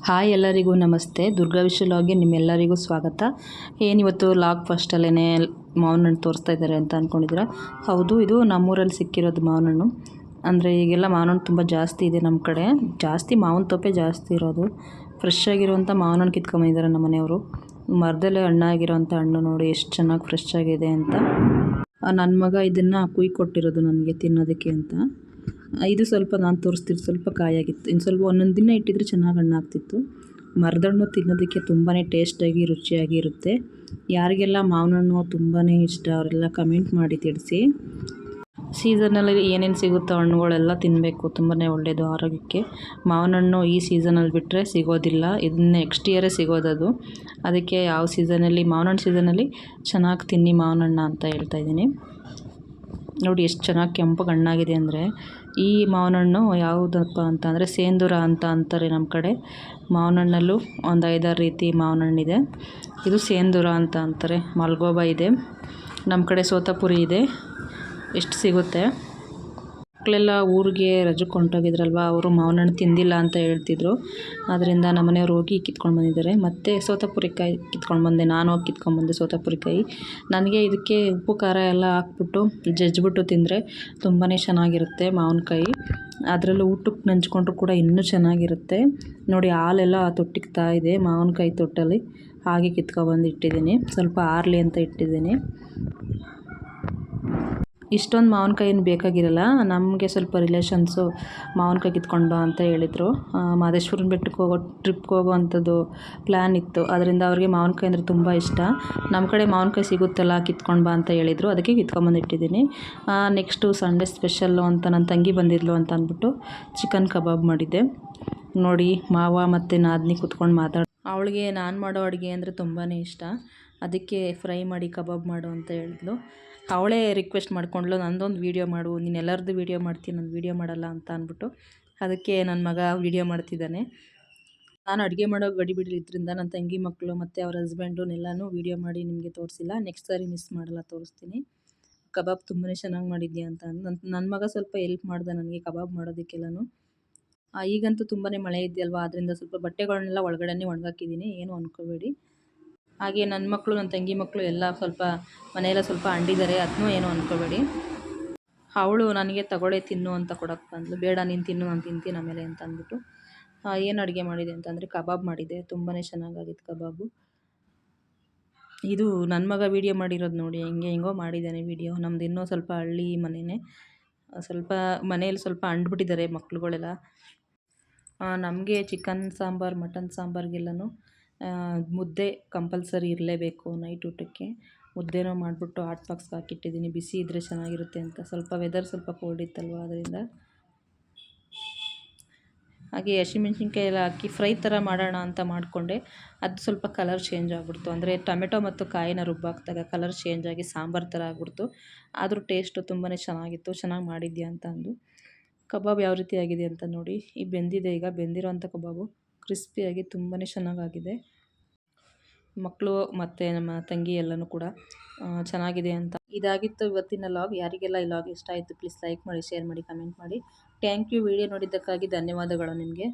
Hi ಎಲ್ಲರಿಗೂ ನಮಸ್ತೆ. Durga wish ಲಾಗ್ಗೆ ನಿಮ್ಮೆಲ್ಲರಿಗೂ ಸ್ವಾಗತ. ಏನಿವತ್ತು ಲಾಗ್ ಫಸ್ಟಲ್ಲೇ ಮಾವಿನ ಹಣ್ಣು ತೋರಿಸ್ತಾ ಇದ್ದಾರೆ ಅಂತ ಅಂದ್ಕೊಂಡಿದ್ದೀರಾ? ಹೌದು, ಇದು ನಮ್ಮೂರಲ್ಲಿ ಸಿಕ್ಕಿರೋದು ಮಾವಿನ ಹಣ್ಣು. ಅಂದರೆ ಈಗೆಲ್ಲ ಮಾವಿನ ಹಣ್ಣು ತುಂಬ ಜಾಸ್ತಿ ಇದೆ ನಮ್ಮ ಕಡೆ. ಜಾಸ್ತಿ ಮಾವಿನ ತೋಪೆ ಜಾಸ್ತಿ ಇರೋದು. ಫ್ರೆಶ್ ಆಗಿರುವಂಥ ಮಾವಿನ ಹಣ್ಣು ಕಿತ್ಕೊಂಬಂದಿದ್ದಾರೆ ನಮ್ಮ ಮನೆಯವರು. ಮರದಲ್ಲೇ ಹಣ್ಣಾಗಿರೋಂಥ ಹಣ್ಣು ನೋಡಿ ಎಷ್ಟು ಚೆನ್ನಾಗಿ ಫ್ರೆಶ್ ಆಗಿದೆ ಅಂತ. ನನ್ನ ಮಗ ಇದನ್ನು ಕೊಟ್ಟಿರೋದು ನನಗೆ ತಿನ್ನೋದಕ್ಕೆ ಅಂತ. ಇದು ಸ್ವಲ್ಪ ನಾನು ತೋರಿಸ್ತಿದ್ದು ಸ್ವಲ್ಪ ಕಾಯಾಗಿತ್ತು. ಇನ್ನು ಸ್ವಲ್ಪ ಒಂದೊಂದು ದಿನ ಇಟ್ಟಿದ್ರೆ ಚೆನ್ನಾಗಿ ಹಣ್ಣಾಗ್ತಿತ್ತು. ಮರದಣ್ಣು ತಿನ್ನೋದಕ್ಕೆ ತುಂಬಾ ಟೇಸ್ಟಾಗಿ ರುಚಿಯಾಗಿ ಇರುತ್ತೆ. ಯಾರಿಗೆಲ್ಲ ಮಾವಿನ ಹಣ್ಣು ತುಂಬಾ ಇಷ್ಟ ಅವರೆಲ್ಲ ಕಮೆಂಟ್ ಮಾಡಿ ತಿಳಿಸಿ. ಸೀಸನಲ್ಲಿ ಏನೇನು ಸಿಗುತ್ತೋ ಹಣ್ಣುಗಳೆಲ್ಲ ತಿನ್ನಬೇಕು, ತುಂಬಾ ಒಳ್ಳೆಯದು ಆರೋಗ್ಯಕ್ಕೆ. ಮಾವಿನ ಹಣ್ಣು ಈ ಸೀಸನಲ್ಲಿ ಬಿಟ್ಟರೆ ಸಿಗೋದಿಲ್ಲ, ಇದು ನೆಕ್ಸ್ಟ್ ಇಯರೇ ಸಿಗೋದದು. ಅದಕ್ಕೆ ಯಾವ ಸೀಸನಲ್ಲಿ ಮಾವಿನ ಹಣ್ಣು ಸೀಸನಲ್ಲಿ ಚೆನ್ನಾಗಿ ತಿನ್ನಿ ಮಾವಿನ ಹಣ್ಣು ಅಂತ ಹೇಳ್ತಾಯಿದ್ದೀನಿ. ನೋಡಿ ಎಷ್ಟು ಚೆನ್ನಾಗಿ ಕೆಂಪಗೆ ಹಣ್ಣಾಗಿದೆ ಅಂದರೆ. ಈ ಮಾವಿನ ಹಣ್ಣು ಯಾವುದಪ್ಪ ಅಂತ ಅಂದರೆ ಸೇಂದೂರ ಅಂತ ಅಂತಾರೆ ನಮ್ಮ ಕಡೆ. ಮಾವಿನ ಹಣ್ಣಲ್ಲೂ ಒಂದು 5-6 ರೀತಿ ಮಾವಿನ ಹಣ್ಣಿದೆ. ಇದು ಸೇಂದೂರ ಅಂತ ಅಂತಾರೆ. ಮಲ್ಗೋಬಾ ಇದೆ, ನಮ್ಮ ಕಡೆ ಸೋತಾಪುರಿ ಇದೆ, ಇಷ್ಟು ಸಿಗುತ್ತೆ. ಮಕ್ಕಳೆಲ್ಲ ಊರಿಗೆ ರಜಕ್ಕೆ ಹೊಂಟೋಗಿದ್ರಲ್ವ, ಅವರು ಮಾವಿನ ಹಣ್ಣು ತಿಂದಿಲ್ಲ ಅಂತ ಹೇಳ್ತಿದ್ರು. ಅದರಿಂದ ನಮ್ಮ ಮನೆಯವ್ರು ಹೋಗಿ ಕಿತ್ಕೊಂಡು ಬಂದಿದ್ದಾರೆ. ಮತ್ತು ಸೋತಾಪುರಿಕಾಯಿ ಕಿತ್ಕೊಂಡು ಬಂದೆ, ನಾನು ಹೋಗಿ ಕಿತ್ಕೊಂಡ್ಬಂದೆ ಸೋತಾಪುರಿಕಾಯಿ. ನನಗೆ ಇದಕ್ಕೆ ಉಪ್ಪು ಖಾರ ಎಲ್ಲ ಹಾಕ್ಬಿಟ್ಟು ಜಜ್ಜಿಬಿಟ್ಟು ತಿಂದರೆ ತುಂಬಾ ಚೆನ್ನಾಗಿರುತ್ತೆ ಮಾವಿನಕಾಯಿ. ಅದರಲ್ಲೂ ಊಟಕ್ಕೆ ನೆಂಚ್ಕೊಂಡ್ರು ಕೂಡ ಇನ್ನೂ ಚೆನ್ನಾಗಿರುತ್ತೆ. ನೋಡಿ ಹಾಲೆಲ್ಲ ತೊಟ್ಟಿಗ್ತಾ ಇದೆ ಮಾವಿನಕಾಯಿ ತೊಟ್ಟಲ್ಲಿ. ಹಾಗೆ ಕಿತ್ಕೊಬಂದು ಇಟ್ಟಿದ್ದೀನಿ, ಸ್ವಲ್ಪ ಆರಲಿ ಅಂತ ಇಟ್ಟಿದ್ದೀನಿ. ಇಷ್ಟೊಂದು ಮಾವಿನಕಾಯಿ ಏನು ಬೇಕಾಗಿರಲ್ಲ. ನಮಗೆ ಸ್ವಲ್ಪ ರಿಲೇಷನ್ಸು ಮಾವಿನಕಾಯಿ ಕಿತ್ಕೊಂಡು ಬಾ ಅಂತ ಹೇಳಿದರು. ಮಹದೇಶ್ವರನ ಬೆಟ್ಟಕ್ಕೆ ಟ್ರಿಪ್ಗೆ ಹೋಗುವಂಥದ್ದು ಪ್ಲ್ಯಾನ್ ಇತ್ತು. ಅದರಿಂದ ಅವ್ರಿಗೆ ಮಾವಿನಕಾಯಿ ಅಂದರೆ ತುಂಬ ಇಷ್ಟ. ನಮ್ಮ ಕಡೆ ಮಾವಿನಕಾಯಿ ಸಿಗುತ್ತಲ್ಲ, ಕಿತ್ಕೊಂಡು ಬಾ ಅಂತ ಹೇಳಿದರು. ಅದಕ್ಕೆ ಕಿತ್ಕೊಂಬಂದು ಇಟ್ಟಿದ್ದೀನಿ. ನೆಕ್ಸ್ಟು ಸಂಡೇ ಸ್ಪೆಷಲ್ಲು ಅಂತ ನನ್ನ ತಂಗಿ ಬಂದಿದ್ಲು ಅಂತ ಅಂದ್ಬಿಟ್ಟು ಚಿಕನ್ ಕಬಾಬ್ ಮಾಡಿದ್ದೆ. ನೋಡಿ ಮಾವ ಮತ್ತು ನಾದಿನಿ ಕೂತ್ಕೊಂಡು ಅವಳಿಗೆ ನಾನು ಮಾಡೋ ಅಡುಗೆ ಅಂದರೆ ತುಂಬಾ ಇಷ್ಟ. ಅದಕ್ಕೆ ಫ್ರೈ ಮಾಡಿ ಕಬಾಬ್ ಮಾಡು ಅಂತ ಹೇಳಿದ್ಲು. ಅವಳೇ ರಿಕ್ವೆಸ್ಟ್ ಮಾಡ್ಕೊಂಡ್ಲು, ನಂದೊಂದು ವೀಡಿಯೋ ಮಾಡು, ನೀನು ಎಲ್ಲರದ್ದು ವೀಡಿಯೋ ಮಾಡ್ತೀನಿ, ನಾನು ವೀಡಿಯೋ ಮಾಡಲ್ಲ ಅಂತ ಅಂದ್ಬಿಟ್ಟು. ಅದಕ್ಕೆ ನನ್ನ ಮಗ ವೀಡಿಯೋ ಮಾಡ್ತಿದ್ದಾನೆ. ನಾನು ಅಡುಗೆ ಮಾಡೋ ಗಡಿಬಿಡಿಲಿದ್ದರಿಂದ ನನ್ನ ತಂಗಿ ಮಕ್ಕಳು ಮತ್ತು ಅವ್ರ ಹಸ್ಬೆಂಡುನೆಲ್ಲನೂ ವೀಡಿಯೋ ಮಾಡಿ ನಿಮಗೆ ತೋರಿಸಿಲ್ಲ. ನೆಕ್ಸ್ಟ್ ಸಾರಿ ಮಿಸ್ ಮಾಡಲ್ಲ, ತೋರಿಸ್ತೀನಿ. ಕಬಾಬ್ ತುಂಬಾ ಚೆನ್ನಾಗಿ ಮಾಡಿದ್ಯಾ ಅಂತ ನನ್ನ ಮಗ ಸ್ವಲ್ಪ ಎಲ್ಪ್ ಮಾಡ್ದೆ ನನಗೆ ಕಬಾಬ್ ಮಾಡೋದಕ್ಕೆಲ್ಲನೂ. ಈಗಂತೂ ತುಂಬಾ ಮಳೆ ಇದೆಯಲ್ವ, ಅದರಿಂದ ಸ್ವಲ್ಪ ಬಟ್ಟೆಗಳನ್ನೆಲ್ಲ ಒಳಗಡೆನೇ ಒಣಗಾಕಿದ್ದೀನಿ, ಏನು ಅಂದ್ಕೋಬೇಡಿ. ಹಾಗೆ ನನ್ನ ಮಕ್ಕಳು, ನನ್ನ ತಂಗಿ ಮಕ್ಕಳು ಎಲ್ಲ ಸ್ವಲ್ಪ ಮನೆಯೆಲ್ಲ ಸ್ವಲ್ಪ ಅಂಡಿದ್ದಾರೆ, ಅದನ್ನೂ ಏನೂ ಅಂದ್ಕೋಬೇಡಿ. ಅವಳು ನನಗೆ ತಗೊಳ್ಳೆ ತಿನ್ನು ಅಂತ ಕೊಡೋಕ್ಕೆ ಬಂದಳು. ಬೇಡ ನೀನು ತಿನ್ನು, ನಾನು ತಿಂತೀನಿ ಆಮೇಲೆ ಅಂತ ಅಂದ್ಬಿಟ್ಟು. ಏನು ಅಡುಗೆ ಮಾಡಿದೆ ಅಂತಂದರೆ ಕಬಾಬ್ ಮಾಡಿದ್ದೆ. ತುಂಬಾ ಚೆನ್ನಾಗಾಗಿತ್ತು ಕಬಾಬು. ಇದು ನನ್ನ ಮಗ ವೀಡಿಯೋ ಮಾಡಿರೋದು ನೋಡಿ, ಹೆಂಗೋ ಮಾಡಿದ್ದಾನೆ ವೀಡಿಯೋ. ನಮ್ದು ಇನ್ನೂ ಸ್ವಲ್ಪ ಹಳ್ಳಿ ಮನೆಯೇ, ಸ್ವಲ್ಪ ಮನೆಯಲ್ಲಿ ಸ್ವಲ್ಪ ಅಂಡ್ಬಿಟ್ಟಿದ್ದಾರೆ ಮಕ್ಳುಗಳೆಲ್ಲ. ನಮಗೆ ಚಿಕನ್ ಸಾಂಬಾರು, ಮಟನ್ ಸಾಂಬಾರಿಗೆಲ್ಲನೂ ಮುದ್ದೆ ಕಂಪಲ್ಸರಿ ಇರಲೇಬೇಕು ನೈಟ್ ಊಟಕ್ಕೆ. ಮುದ್ದೆನೂ ಮಾಡಿಬಿಟ್ಟು ಹಾಟ್ ಬಾಕ್ಸ್ಗೆ ಹಾಕಿಟ್ಟಿದ್ದೀನಿ, ಬಿಸಿ ಇದ್ದರೆ ಚೆನ್ನಾಗಿರುತ್ತೆ ಅಂತ. ಸ್ವಲ್ಪ ವೆದರ್ ಸ್ವಲ್ಪ ಕೋಲ್ಡ್ ಇತ್ತಲ್ವ, ಅದರಿಂದ. ಹಾಗೆ ಹಸಿಮೆಣ್ಸಿನ್ಕಾಯಿ ಎಲ್ಲ ಹಾಕಿ ಫ್ರೈ ಥರ ಮಾಡೋಣ ಅಂತ ಮಾಡಿಕೊಂಡೆ. ಅದು ಸ್ವಲ್ಪ ಕಲರ್ ಚೇಂಜ್ ಆಗಿಬಿಡ್ತು. ಅಂದರೆ ಟೊಮೆಟೊ ಮತ್ತು ಕಾಯಿನ ರುಬ್ಬಾಕಿದಾಗ ಕಲರ್ ಚೇಂಜ್ ಆಗಿ ಸಾಂಬಾರು ಥರ ಆಗಿಬಿಡ್ತು. ಆದರೂ ಟೇಸ್ಟು ತುಂಬಾ ಚೆನ್ನಾಗಿತ್ತು. ಚೆನ್ನಾಗಿ ಮಾಡಿದ್ಯಾ ಅಂತ ಅಂದು. ಕಬಾಬ್ ಯಾವ ರೀತಿ ಆಗಿದೆ ಅಂತ ನೋಡಿ. ಬೆಂದಿದೆ, ಈಗ ಬೆಂದಿರೋಂಥ ಕಬಾಬು ಕ್ರಿಸ್ಪಿಯಾಗಿ ತುಂಬಾ ಚೆನ್ನಾಗಾಗಿದೆ. ಮಕ್ಕಳು ಮತ್ತು ನಮ್ಮ ತಂಗಿ ಎಲ್ಲನೂ ಕೂಡ ಚೆನ್ನಾಗಿದೆ ಅಂತ. ಇದಾಗಿತ್ತು ಇವತ್ತಿನ ಲಾಗ್. ಯಾರಿಗೆಲ್ಲ ಈ ಲಾಗ್ ಇಷ್ಟ ಆಯಿತು ಪ್ಲೀಸ್ ಲೈಕ್ ಮಾಡಿ, ಶೇರ್ ಮಾಡಿ, ಕಮೆಂಟ್ ಮಾಡಿ. Thank you. ವಿಡಿಯೋ ನೋಡಿದ್ದಕ್ಕಾಗಿ ಧನ್ಯವಾದಗಳು ನಿಮಗೆ.